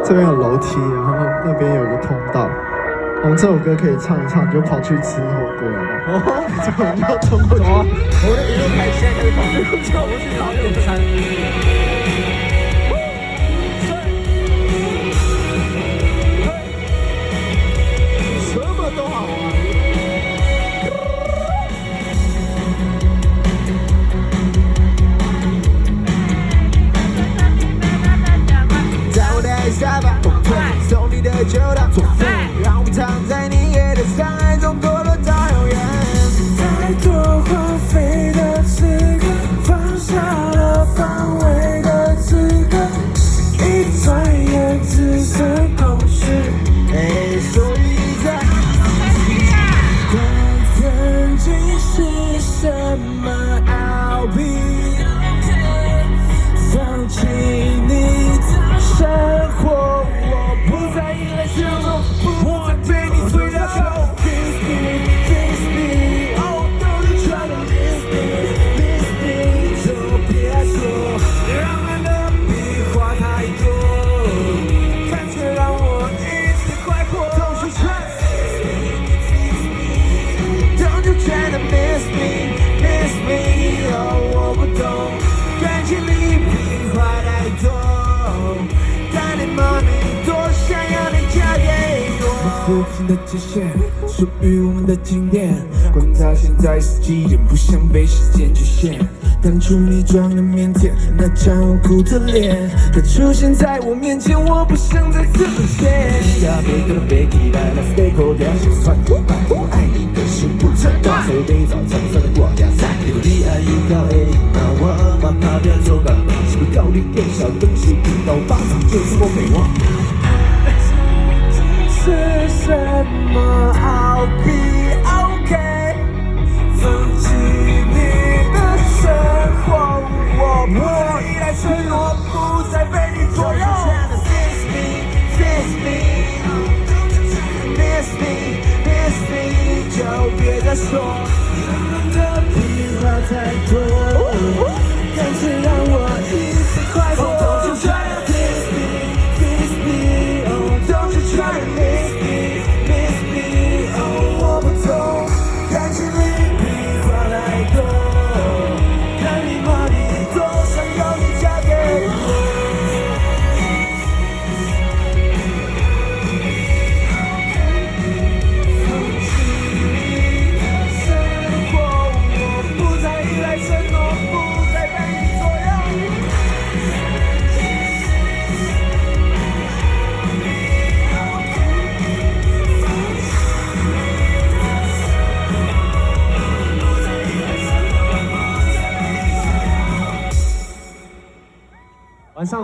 这边有楼梯，然后那边有个通道。我们这首歌可以唱一唱，就跑去吃火锅了。哦，这个我们要冲过去。我们一路开，现在可以跑去，我们去找点餐。什么都好玩。在我的沙发，送你的酒到左侧，让我躺在你夜的伤害中堕落到永远。太多荒废的此刻，放下了防卫的资格，一转眼只剩空虚。所以在曾经是什么奥秘？放弃你的生活，我不再依赖生活，不再被你推到手。Kiss me, kiss me, oh don't you try to miss me, miss me， 就别说让人的笔画太多，感觉让我一直快活。Don't you try Don't you try to miss me, miss me， 哦我不懂，感情里笔画太多，但你妈咪多想要你嫁给我。附近的界限属于我们的经典，管它现在是几点，不想被时间局限。当初你装的腼腆，那张无辜的脸，它出现在我面前，我不想再次沦陷。呀，别跟了，别起来了 ，stay cool， 两心酸苦白，我爱你的心不承担。所以得找长沙的国家赛，你不离爱一条 A， 那我慢慢变走感，是不是高丽变小东西，一刀巴掌就是我美望。是什么奥秘 ？OK， 放弃你的生活，我不再依赖承诺，不再被你左右。Miss me, miss me, miss me, miss me， 就别再说人的屁话太多，感觉让我一时快活。Don't you try to miss me, miss me， oh don't you try to miss me。感情里笔画太多，看你妈你多想要你嫁给我。放弃你的生活，我不再依赖承诺，不再被你左右。晚上。